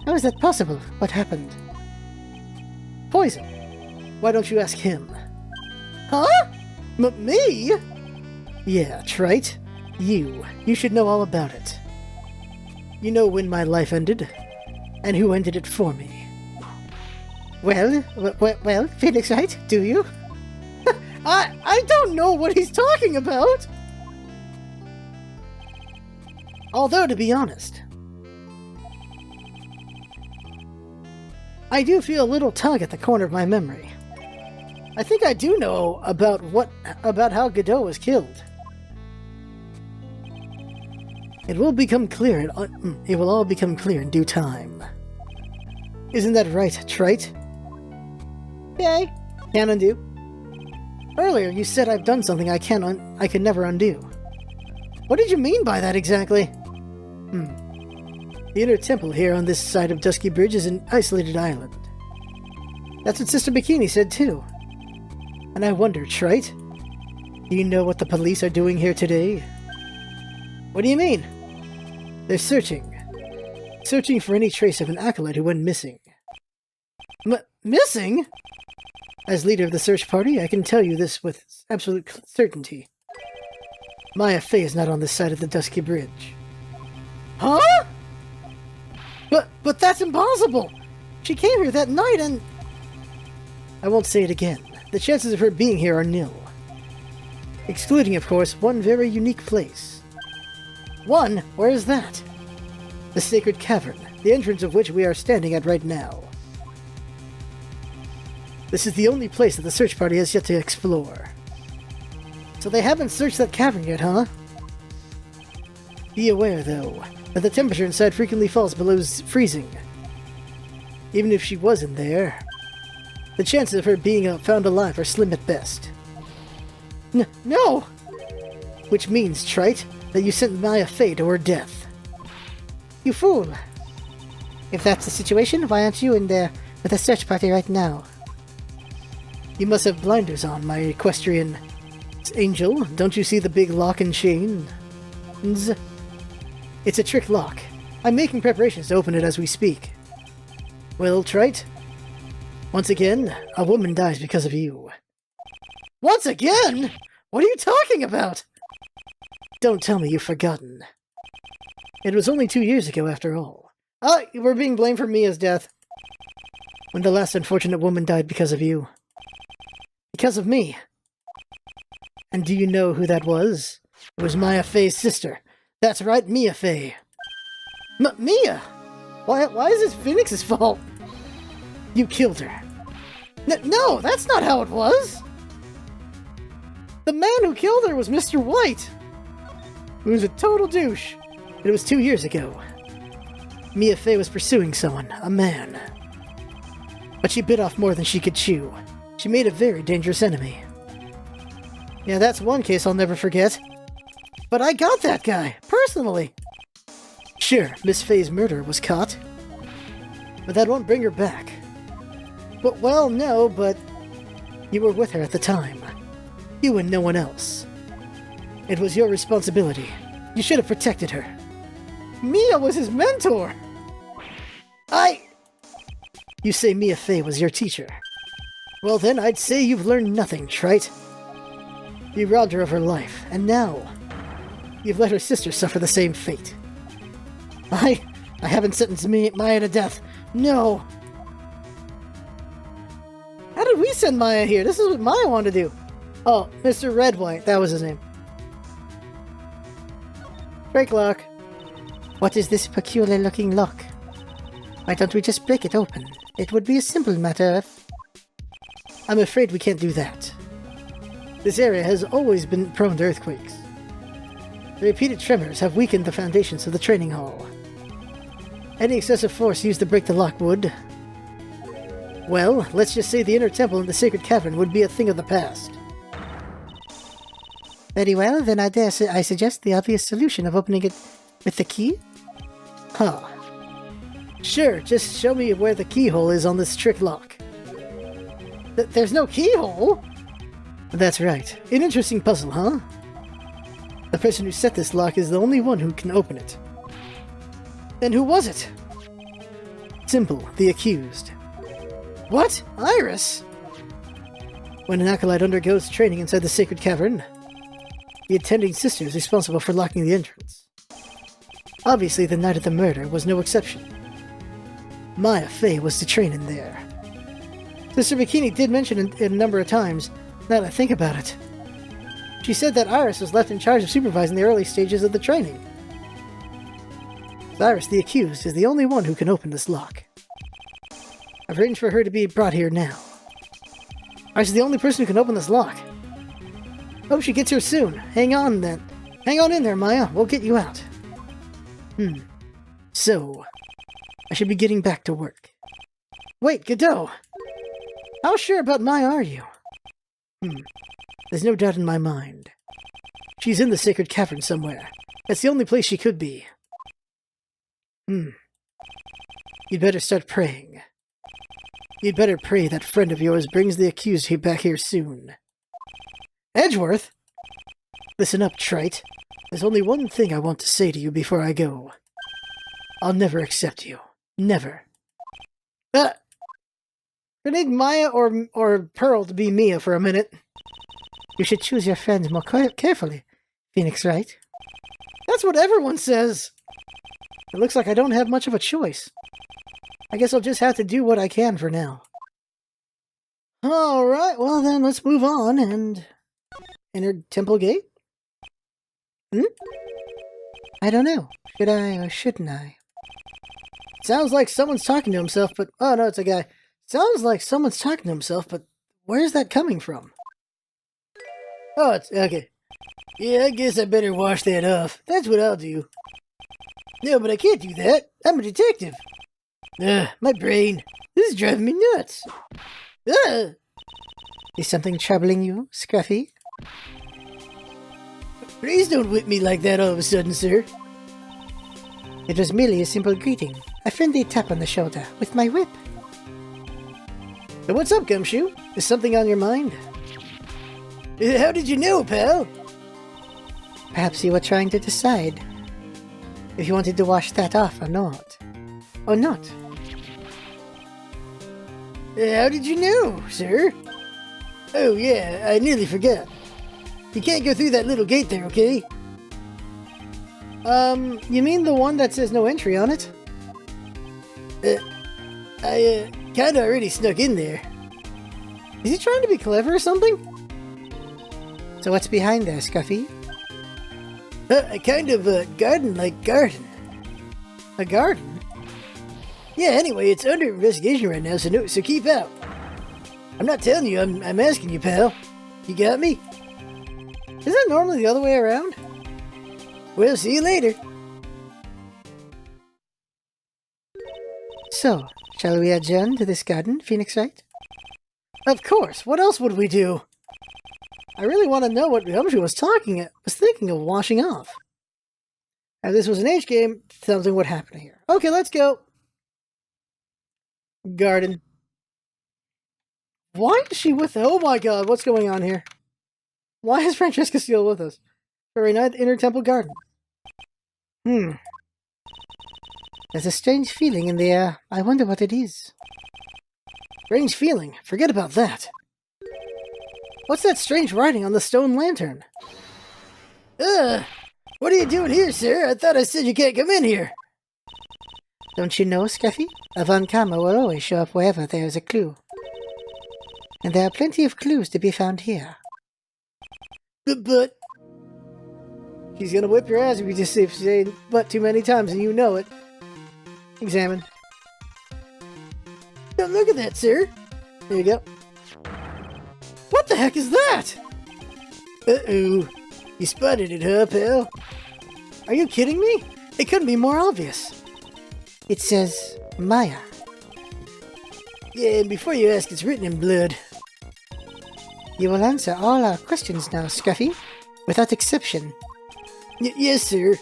B: How is that possible? What happened?
A: Poison. Why don't you ask him? Huh? Me? Yeah, Trite. You should know all about it. You know when my life ended, and who ended it for me.
B: Well, Phoenix, right? Do you?
A: I don't know what he's talking about! Although, to be honest, I do feel a little tug at the corner of my memory. I think I do know about how Godot was killed. It will become clear. It will all become clear in due time. Isn't that right, Trite? Yay, can undo. Earlier, you said I've done something I can never undo. What did you mean by that exactly? The inner temple here on this side of Dusky Bridge is an isolated island. That's what Sister Bikini said too. And I wonder, Trite, do you know what the police are doing here today? What do you mean? They're searching. Searching for any trace of an acolyte who went missing. Missing? As leader of the search party, I can tell you this with absolute certainty. Maya Fey is not on this side of the Dusky Bridge. Huh? But that's impossible! She came here that night and... I won't say it again. The chances of her being here are nil. Excluding, of course, one very unique place. One? Where is that? The Sacred Cavern, the entrance of which we are standing at right now. This is the only place that the search party has yet to explore. So they haven't searched that cavern yet, huh? Be aware, though, that the temperature inside frequently falls below freezing. Even if she was in there, the chances of her being found alive are slim at best. No! Which means, Trite, that you sent Maya Fey to her death.
B: You fool! If that's the situation, why aren't you in there with the search party right now?
A: You must have blinders on, my equestrian angel. Don't you see the big lock and chain? It's a trick lock. I'm making preparations to open it as we speak. Well, Trite, once again, a woman dies because of you. Once again? What are you talking about? Don't tell me you've forgotten. It was only 2 years ago, after all. We're being blamed for Mia's death. When the last unfortunate woman died because of you. Because of me. And do you know who that was? It was Maya Fey's sister. That's right, Mia Fey. Mia? Why is this Phoenix's fault? You killed her. No, that's not how it was! The man who killed her was Mr. White! He was a total douche. It was 2 years ago. Mia Fey was pursuing someone, a man. But she bit off more than she could chew. She made a very dangerous enemy. Yeah, that's one case I'll never forget. But I got that guy, personally. Sure, Miss Fey's murderer was caught. But that won't bring her back. But, well, no, but... You were with her at the time. You and no one else. It was your responsibility. You should have protected her. Mia was his mentor! You say Mia Fey was your teacher. Well then, I'd say you've learned nothing, Trite. You robbed her of her life, and now... You've let her sister suffer the same fate. I haven't sentenced Maya to death. No! How did we send Maya here? This is what Maya wanted to do. Oh, Mr. Redwhite, that was his name. Break lock.
B: What is this peculiar-looking lock? Why don't we just break it open? It would be a simple matter if...
A: I'm afraid we can't do that. This area has always been prone to earthquakes. The repeated tremors have weakened the foundations of the training hall. Any excessive force used to break the lock would... Well, let's just say the inner temple in the sacred cavern would be a thing of the past.
B: Very well, then I dare say I suggest the obvious solution of opening it with the key?
A: Huh. Sure, just show me where the keyhole is on this trick lock. There's no keyhole? That's right. An interesting puzzle, huh? The person who set this lock is the only one who can open it. Then who was it? Simple, the accused. What? Iris? When an acolyte undergoes training inside the sacred cavern, the attending sister is responsible for locking the entrance. Obviously, the night of the murder was no exception. Maya Fey was to train in there. Sister Bikini did mention it a number of times, now that I think about it. She said that Iris was left in charge of supervising the early stages of the training. Iris, the accused, is the only one who can open this lock. I've arranged for her to be brought here now. Iris is the only person who can open this lock. Hope she gets here soon. Hang on, then. Hang on in there, Maya. We'll get you out. So, I should be getting back to work. Wait, Godot! How sure about Maya are you? There's no doubt in my mind. She's in the sacred cavern somewhere. That's the only place she could be. You'd better start praying. You'd better pray that friend of yours brings the accused back here soon. Edgeworth? Listen up, trite. There's only one thing I want to say to you before I go. I'll never accept you. Never. I need Maya or Pearl to be Mia for a minute.
B: You should choose your friends more carefully, Phoenix Wright.
A: That's what everyone says. It looks like I don't have much of a choice. I guess I'll just have to do what I can for now. Alright, well then let's move on and enter Temple Gate.
B: I don't know. Should I or shouldn't I?
A: Sounds like someone's talking to himself, but... Oh, no, it's a guy. Sounds like someone's talking to himself, but where's that coming from? Oh, it's... Okay. Yeah, I guess I better wash that off. That's what I'll do. No, but I can't do that. I'm a detective. My brain. This is driving me nuts.
B: Is something troubling you, Scruffy?
A: Please don't whip me like that all of a sudden, sir.
B: It was merely a simple greeting. A friendly tap on the shoulder with my whip.
A: So what's up, Gumshoe? Is something on your mind? How did you know, pal?
B: Perhaps you were trying to decide if you wanted to wash that off or not. Or not.
A: How did you know, sir? Oh yeah, I nearly forgot. You can't go through that little gate there, okay? You mean the one that says no entry on it? I kinda already snuck in there. Is he trying to be clever or something?
B: So what's behind there, Scruffy?
A: A kind of a garden-like garden. A garden? Yeah, anyway, it's under investigation right now, so keep out. I'm not telling you, I'm asking you, pal. You got me? Is that normally the other way around? Well, see you later.
B: So, shall we adjourn to this garden, Phoenix Wright?
A: Of course, what else would we do? I really want to know what Gumshoe was thinking of washing off. If this was an H game, something would happen here. Okay, let's go. Garden. Why is she with us? Oh my god, what's going on here? Why is Francesca Steele with us? Fairy Night, Inner Temple Garden.
B: There's a strange feeling in the air. I wonder what it is.
A: Strange feeling? Forget about that. What's that strange writing on the stone lantern? What are you doing here, sir? I thought I said you can't come in here.
B: Don't you know, Scruffy? A Von Karma will always show up wherever there is a clue. And there are plenty of clues to be found here.
A: But... She's gonna whip your ass if you say but too many times and you know it. Examine. Don't look at that, sir. There you go. What the heck is that? Uh-oh. You spotted it, huh, pal? Are you kidding me? It couldn't be more obvious.
B: It says Maya.
A: Yeah, and before you ask, it's written in blood.
B: You will answer all our questions now, Scruffy, without exception.
A: Yes, sir.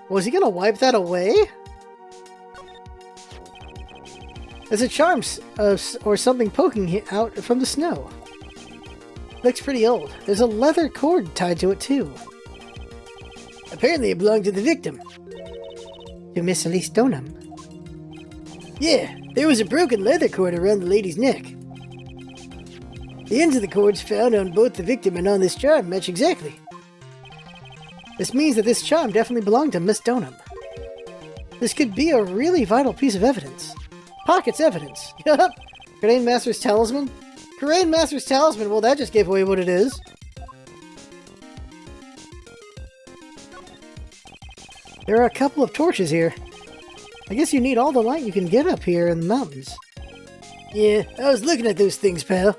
A: Was he gonna wipe that away? There's a charm or something poking out from the snow. Looks pretty old. There's a leather cord tied to it, too. Apparently it belonged to the victim.
B: To Miss Elise Donham.
A: Yeah, there was a broken leather cord around the lady's neck. The ends of the cords found on both the victim and on this charm match exactly. This means that this charm definitely belonged to Miss Donham. This could be a really vital piece of evidence. Pockets evidence. Yup. Crane Master's Talisman? Crane Master's Talisman, well that just gave away what it is. There are a couple of torches here. I guess you need all the light you can get up here in the mountains. Yeah, I was looking at those things, pal.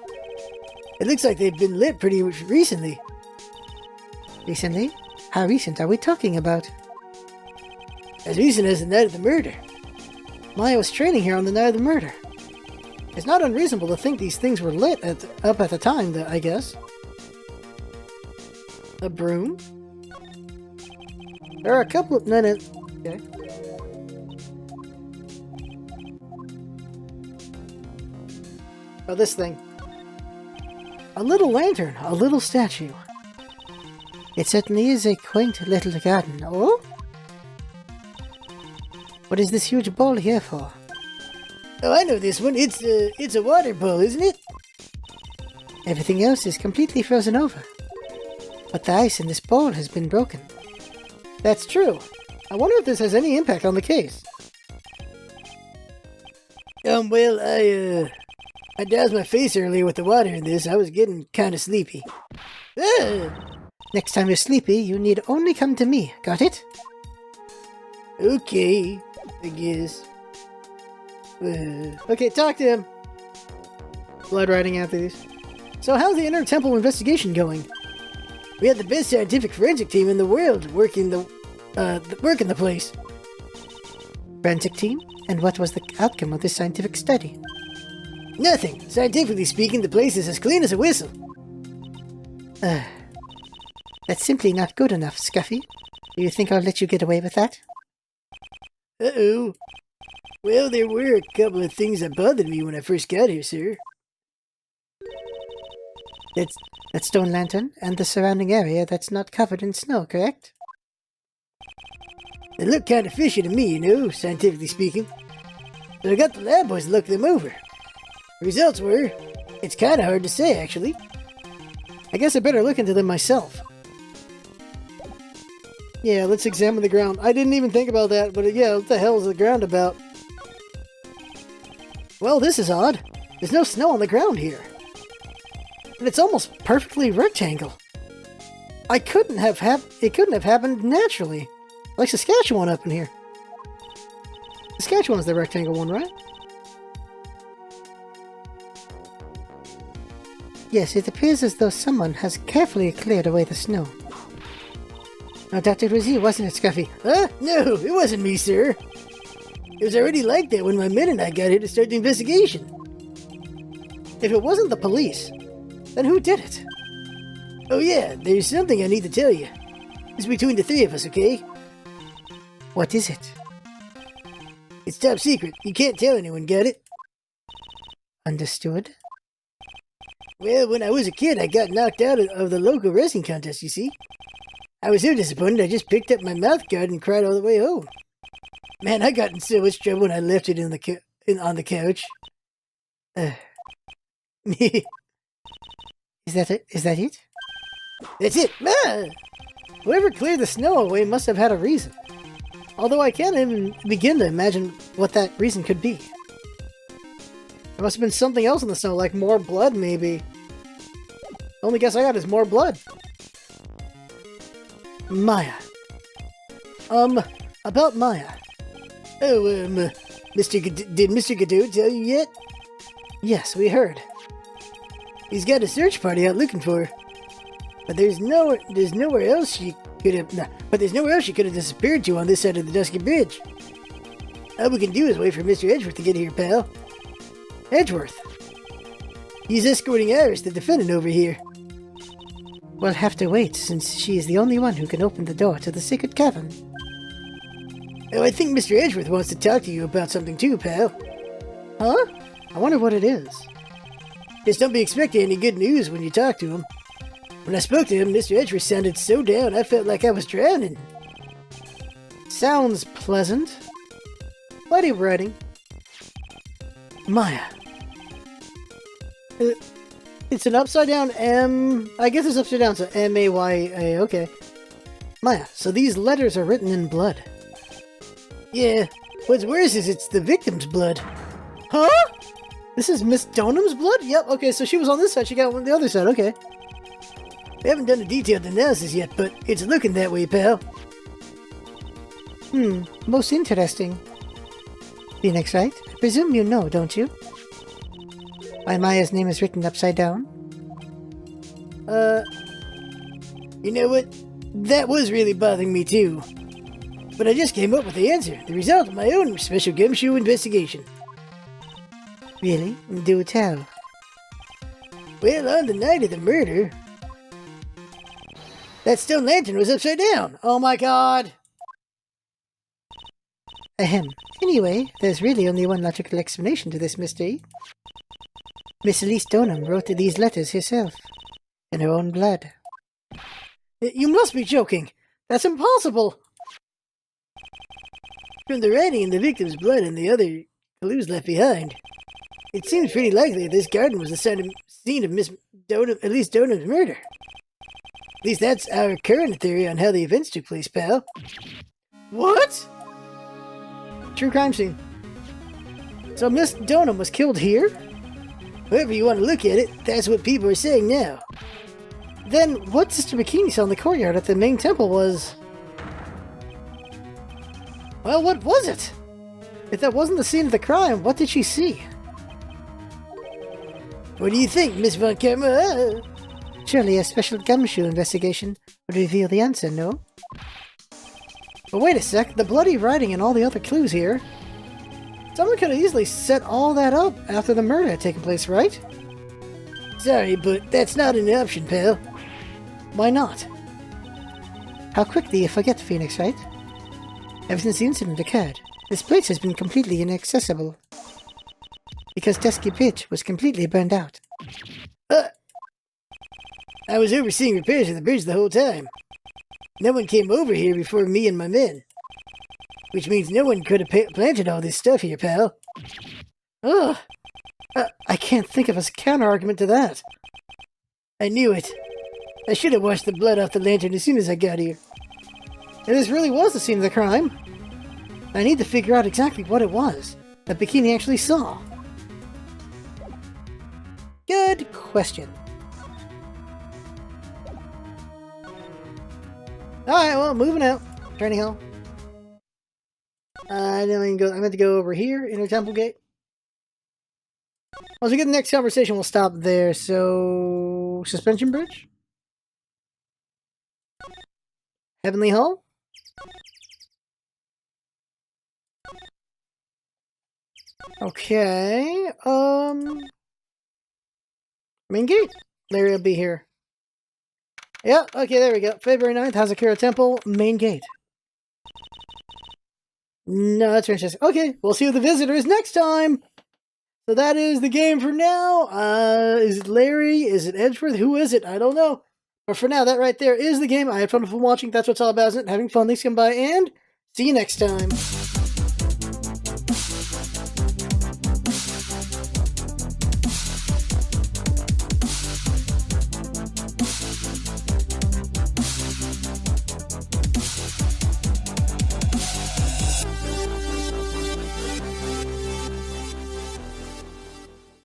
A: It looks like they've been lit pretty recently.
B: Recently? How recent are we talking about?
A: As recent as the night of the murder. Maya was training here on the night of the murder. It's not unreasonable to think these things were lit up at the time, I guess. A broom? There are a couple of... No. Okay. Oh, this thing. A little lantern, a little statue.
B: It certainly is a quaint little garden. Oh? What is this huge bowl here for?
A: Oh, I know this one. It's a water bowl, isn't it?
B: Everything else is completely frozen over. But the ice in this bowl has been broken.
A: That's true. I wonder if this has any impact on the case. Well, I doused my face earlier with the water in this. I was getting kind of sleepy.
B: Next time you're sleepy, you need only come to me. Got it?
A: Okay, I guess. Okay, talk to him. Blood riding after these. So how's the Inner Temple investigation going? We had the best scientific forensic team in the world working the place.
B: Forensic team? And what was the outcome of this scientific study?
A: Nothing. Scientifically speaking, the place is as clean as a whistle.
B: That's simply not good enough, Scuffy. Do you think I'll let you get away with that?
A: Uh-oh. Well, there were a couple of things that bothered me when I first got here, sir.
B: That stone lantern and the surrounding area that's not covered in snow, correct?
A: They look kind of fishy to me, you know, scientifically speaking. So I got the lab boys to look them over. The results were, it's kind of hard to say, actually. I guess I better look into them myself. Yeah, let's examine the ground. I didn't even think about that, but yeah, what the hell is the ground about? Well, this is odd. There's no snow on the ground here. And it's almost perfectly rectangle. It couldn't have happened naturally. Like Saskatchewan up in here. Saskatchewan's the rectangle one, right?
B: Yes, it appears as though someone has carefully cleared away the snow. No doubt it was you, wasn't it, Scuffy?
A: Huh? No, it wasn't me, sir. It was already like that when my men and I got here to start the investigation. If it wasn't the police, then who did it? Oh yeah, there's something I need to tell you. It's between the three of us, okay?
B: What is it?
A: It's top secret. You can't tell anyone, got it?
B: Understood.
A: Well, when I was a kid, I got knocked out of the local wrestling contest, you see. I was so disappointed I just picked up my mouth guard and cried all the way home. Man, I got in so much trouble when I left it on the couch.
B: Is that it? Is that it?
A: That's it! Ah! Whoever cleared the snow away must have had a reason. Although I can't even begin to imagine what that reason could be. There must have been something else in the snow, like more blood, maybe. The only guess I got is more blood. Maya. About Maya. Oh, did Mr. Godot tell you yet? Yes, we heard. He's got a search party out looking for her. But there's nowhere else she could have disappeared to on this side of the Dusky Bridge. All we can do is wait for Mr. Edgeworth to get here, pal. Edgeworth? He's escorting Iris, the defendant, over here.
B: We'll have to wait, since she is the only one who can open the door to the secret cavern.
A: Oh, I think Mr. Edgeworth wants to talk to you about something too, pal.
B: Huh? I wonder what it is.
A: Just don't be expecting any good news when you talk to him. When I spoke to him, Mr. Edgeworth sounded so down, I felt like I was drowning.
B: Sounds pleasant.
A: What are you writing?
B: Maya.
A: It's an upside down M... I guess it's upside down, so M-A-Y-A, okay.
B: Maya, so these letters are written in blood.
A: Yeah, what's worse is it's the victim's blood.
B: Huh?
A: This is Miss Donham's blood? Yep, okay, so she was on this side, she got on the other side, okay. We haven't done a detailed analysis yet, but it's looking that way, pal.
B: Most interesting. Phoenix, right? I presume you know, don't you? Why Maya's name is written upside down?
A: You know what? That was really bothering me too. But I just came up with the answer, the result of my own special gumshoe investigation.
B: Really? Do tell.
A: Well, on the night of the murder... That stone lantern was upside down. Oh my god.
B: Ahem. Anyway, there's really only one logical explanation to this mystery. Miss Elise Donham wrote these letters herself, in her own blood.
A: You must be joking. That's impossible. From the writing and the victim's blood and the other clues left behind, it seems pretty likely this garden was the scene of Miss Elise Donham's murder. At least that's our current theory on how the events took place, pal. What? True crime scene. So Miss Donham was killed here? However you want to look at it, that's what people are saying now. Then what Sister Bikini saw in the courtyard at the main temple was... Well, what was it? If that wasn't the scene of the crime, what did she see? What do you think, Miss Von Karma?
B: Surely a special gumshoe investigation would reveal the answer, no?
A: But wait a sec, the bloody writing and all the other clues here. Someone could have easily set all that up after the murder had taken place, right? Sorry, but that's not an option, pal. Why not?
B: How quickly you forget, Phoenix, right? Ever since the incident occurred, this place has been completely inaccessible. Because Dusky Bridge was completely burned out.
A: I was overseeing repairs to the bridge the whole time. No one came over here before me and my men. Which means no one could have planted all this stuff here, pal. Ugh.
B: I can't think of a counter-argument to that.
A: I knew it. I should have washed the blood off the lantern as soon as I got here. And this really was the scene of the crime. I need to figure out exactly what it was that Bikini actually saw. Good question. Alright, well, moving out. Turning home. I meant to go over here, Inner Temple Gate. Once we get the next conversation, we'll stop there. So, Suspension Bridge? Heavenly Hall? Okay, main gate. Larry will be here. Yeah, okay, there we go. February 9th, Hazakura Temple, main gate. No, that's interesting. Okay, we'll see who the visitor is next time. So that is the game for now. Is it Larry? Is it Edgeworth? Who is it? I don't know. But for now, that right there is the game. I had fun watching. That's what's all about, isn't it? Having fun. Thanks for coming by, and see you next time.